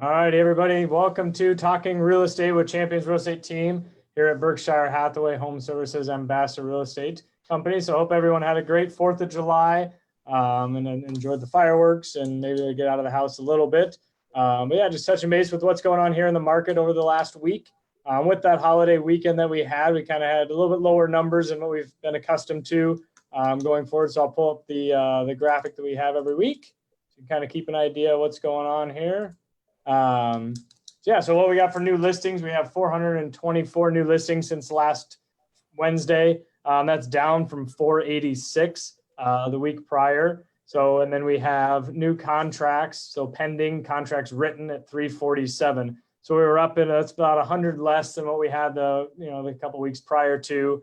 All right, everybody, welcome to Talking Real Estate with Champions Real Estate Team here at Berkshire Hathaway Home Services Ambassador Real Estate Company. So I hope everyone had a great 4th of July and enjoyed the fireworks and maybe get out of the house a little bit. But yeah, just touching base with what's going on here in the market over the last week. With that holiday weekend that we had a little bit lower numbers than what we've been accustomed to going forward. So I'll pull up the graphic that we have every week to kind of keep an idea of what's going on here. So what we got for new listings, we have 424 new listings since last Wednesday. That's down from 486 the week prior. So, and then we have new contracts, so pending contracts written at 347. So we were up in that's about 100 less than what we had the couple weeks prior to.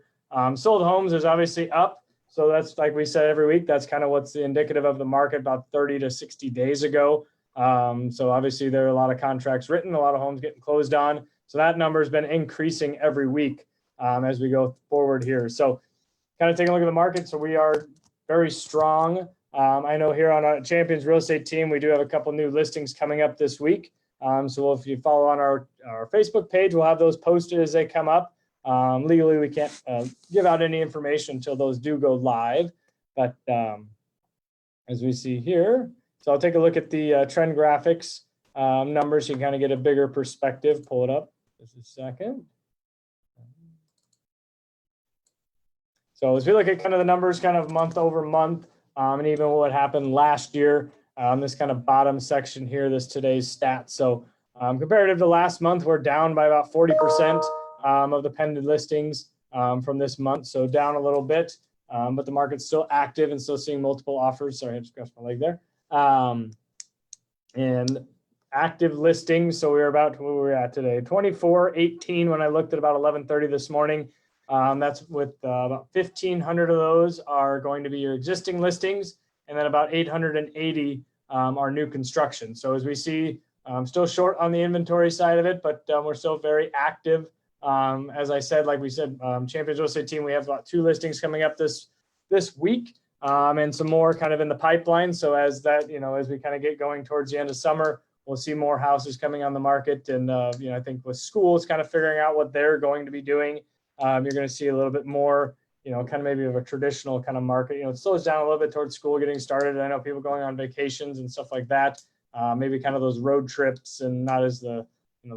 Sold homes is obviously up. So that's, like we said every week, that's kind of what's indicative of the market about 30 to 60 days ago. So obviously there are a lot of contracts written, a lot of homes getting closed on. So that number has been increasing every week as we go forward here. So kind of taking a look at the market. So we are very strong. I know here on our Champions Real Estate Team, we do have a couple new listings coming up this week. So if you follow on our Facebook page, we'll have those posted as they come up. Legally, we can't give out any information until those do go live. But as we see here, so I'll take a look at the trend graphics numbers. You can kind of get a bigger perspective. Pull it up just a second. So as we look at kind of the numbers kind of month over month and even what happened last year, this kind of bottom section here, today's stats. So comparative to last month, we're down by about 40% of the pending listings from this month. So down a little bit, but the market's still active and still seeing multiple offers. Sorry, I just scratched my leg there. And active listings. So we're about where we're at today, 2418 when I looked at about 11:30 this morning. That's with about 1,500 of those are going to be your existing listings, and then about 880 are new construction. So as we see, still short on the inventory side of it, but we're still very active. As I said, like we said, Champions Real Estate Team, we have about 2 listings coming up this week. And some more kind of in the pipeline. So as that, as we kind of get going towards the end of summer, we'll see more houses coming on the market. And, I think with schools kind of figuring out what they're going to be doing, you're going to see a little bit more, kind of maybe of a traditional kind of market. It slows down a little bit towards school getting started. I know people going on vacations and stuff like that, maybe kind of those road trips and not as the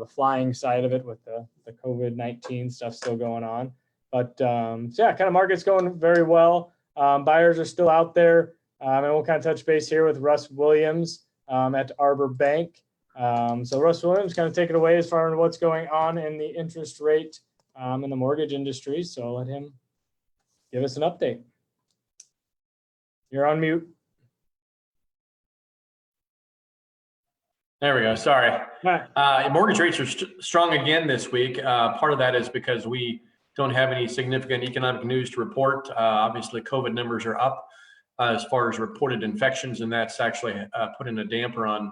flying side of it with the COVID-19 stuff still going on. But so yeah, kind of market's going very well. Buyers are still out there, and we'll kind of touch base here with Russ Williams at Arbor Bank. So Russ Williams, kind of take it away as far as what's going on in the interest rate in the mortgage industry. So I'll let him give us an update. You're on mute. There we go. Sorry. Mortgage rates are strong again this week. Part of that is because we don't have any significant economic news to report. Obviously, COVID numbers are up as far as reported infections, and that's actually putting a damper on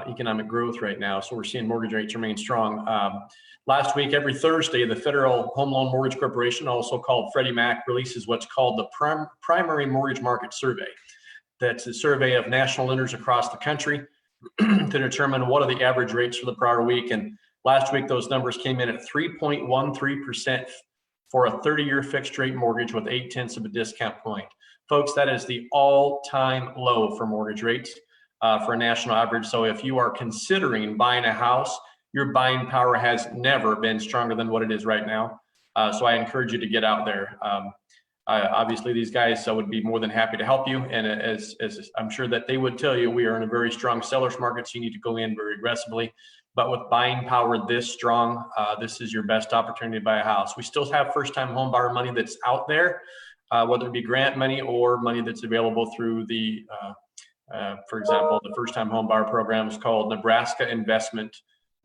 economic growth right now. So we're seeing mortgage rates remain strong. Last week, every Thursday, the Federal Home Loan Mortgage Corporation, also called Freddie Mac, releases what's called the Primary Mortgage Market Survey. That's a survey of national lenders across the country to determine what are the average rates for the prior week. And last week, those numbers came in at 3.13% for a 30-year fixed rate mortgage with 0.8 of a discount point. Folks, that is the all-time low for mortgage rates for a national average. So if you are considering buying a house, your buying power has never been stronger than what it is right now. So I encourage you to get out there. Obviously, these guys would be more than happy to help you. And as I'm sure that they would tell you, we are in a very strong seller's market, so you need to go in very aggressively. But with buying power this strong, this is your best opportunity to buy a house. We still have first-time home buyer money that's out there, whether it be grant money or money that's available through the, for example, the first-time home buyer program is called Nebraska Investment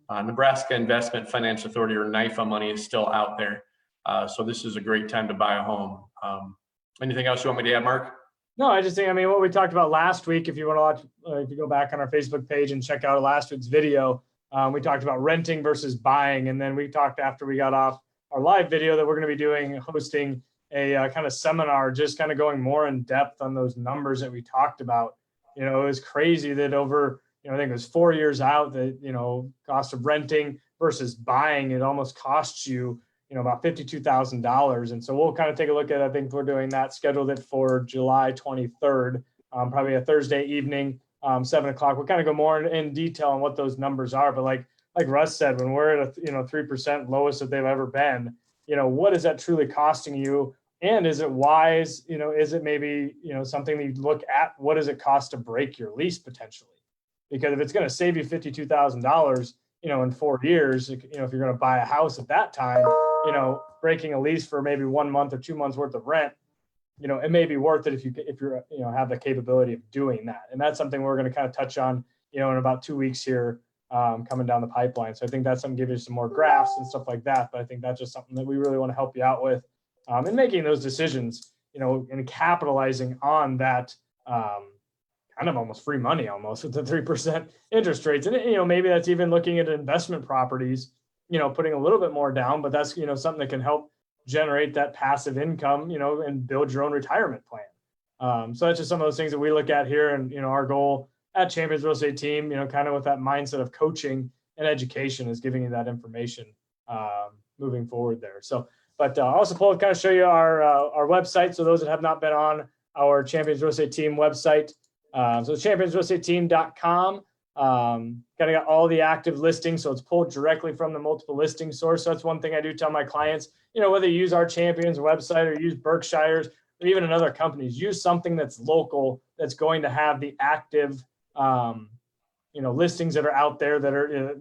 Finance Authority, or NIFA money, is still out there. So this is a great time to buy a home. Anything else you want me to add, Mark? No, I just think, what we talked about last week, if you want to watch, if you go back on our Facebook page and check out last week's video, we talked about renting versus buying. And then we talked after we got off our live video that we're going to be hosting a kind of seminar, just kind of going more in depth on those numbers that we talked about. It was crazy that over I think it was 4 years out that, cost of renting versus buying, it almost costs you, about $52,000. And so we'll kind of take a look at, I think we're doing that, scheduled it for July 23rd, probably a Thursday evening, 7 o'clock. We'll kind of go more in detail on what those numbers are. But like Russ said, when we're at a 3% lowest that they've ever been, what is that truly costing you? And is it wise? Is it maybe, something that you look at? What does it cost to break your lease potentially? Because if it's going to save you $52,000, in 4 years, if you're going to buy a house at that time, breaking a lease for maybe 1 month or 2 months worth of rent, it may be worth it if you're, have the capability of doing that. And that's something we're going to kind of touch on, in about 2 weeks here, coming down the pipeline. So I think that's something, give you some more graphs and stuff like that. But I think that's just something that we really want to help you out with, in making those decisions, and capitalizing on that, kind of almost free money almost with the 3% interest rates. And, maybe that's even looking at investment properties, putting a little bit more down, but that's, something that can help generate that passive income, and build your own retirement plan. So that's just some of those things that we look at here. And, our goal at Champions Real Estate Team, kind of with that mindset of coaching and education is giving you that information moving forward there. So, but also pull kind of show you our website. So those that have not been on our Champions Real Estate Team website, so championsrealestateteam.com, kind of got all the active listings. So it's pulled directly from the multiple listing source. So that's one thing I do tell my clients, whether you use our Champions website or use Berkshire's or even another companies, use something that's local, that's going to have the active, listings that are out there that are,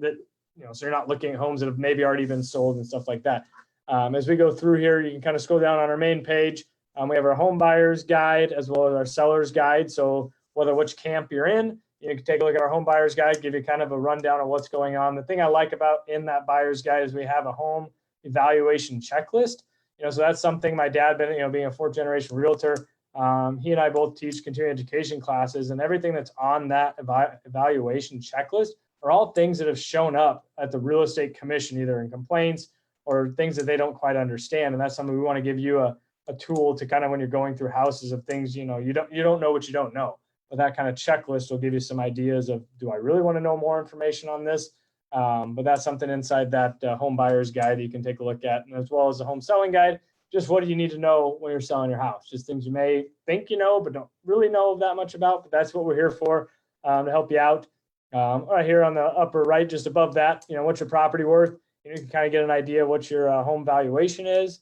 so you're not looking at homes that have maybe already been sold and stuff like that. As we go through here, you can kind of scroll down on our main page. We have our home buyer's guide as well as our seller's guide. So whether which camp you're in, you can take a look at our home buyer's guide, give you kind of a rundown of what's going on. The thing I like about in that buyer's guide is we have a home evaluation checklist. So that's something my dad, being a fourth generation realtor, he and I both teach continuing education classes, and everything that's on that evaluation checklist are all things that have shown up at the real estate commission, either in complaints or things that they don't quite understand. And that's something we want to give you a tool to kind of, when you're going through houses, of things, you don't know what you don't know. But that kind of checklist will give you some ideas of, do I really want to know more information on this? But that's something inside that home buyer's guide that you can take a look at, and as well as the home selling guide. Just what do you need to know when you're selling your house? Just things you may think but don't really know that much about. But that's what we're here for, to help you out. Right here on the upper right, just above that, what's your property worth? You can kind of get an idea of what your home valuation is.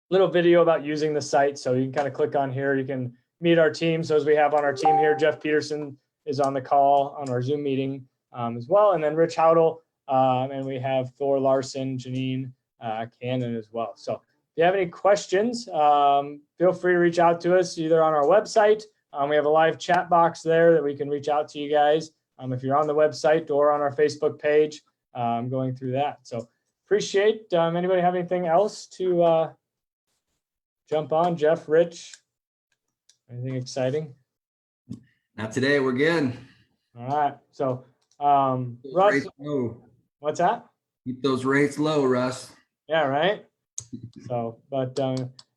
Little video about using the site. So you can kind of click on here. You can meet our team. So as we have on our team here, Jeff Peterson is on the call on our Zoom meeting as well. And then Rich Howdle, and we have Thor Larson, Janine Cannon as well. So if you have any questions, feel free to reach out to us either on our website. We have a live chat box there that we can reach out to you guys. If you're on the website or on our Facebook page, going through that. So appreciate, anybody have anything else to jump on? Jeff, Rich, anything exciting? Not today. We're good. All right. So, Russ, what's that? Keep those rates low, Russ. Yeah, right. So, but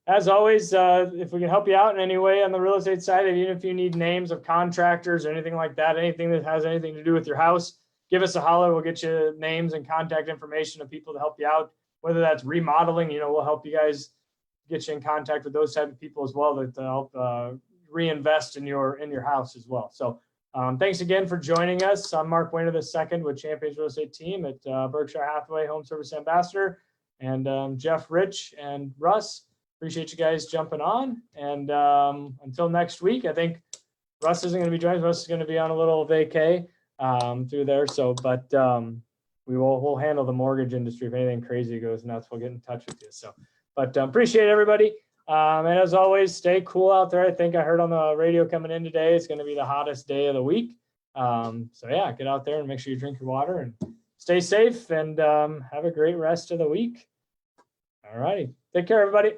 as always, if we can help you out in any way on the real estate side, even if you need names of contractors or anything like that, anything that has anything to do with your house, give us a holler. We'll get you names and contact information of people to help you out. Whether that's remodeling, we'll help you guys get you in contact with those type of people as well that help reinvest in your house as well. So thanks again for joining us. I'm Mark Weiner II with Champions Real Estate Team at Berkshire Hathaway Home Service Ambassador, and Jeff, Rich, and Russ. Appreciate you guys jumping on. And until next week, I think Russ isn't going to be joining. Russ is going to be on a little vacay through there. So, but we'll handle the mortgage industry if anything crazy goes nuts. We'll get in touch with you. So, but appreciate everybody. And as always, stay cool out there. I think I heard on the radio coming in today, it's going to be the hottest day of the week. So yeah, get out there and make sure you drink your water and stay safe, and have a great rest of the week. All righty. Take care, everybody.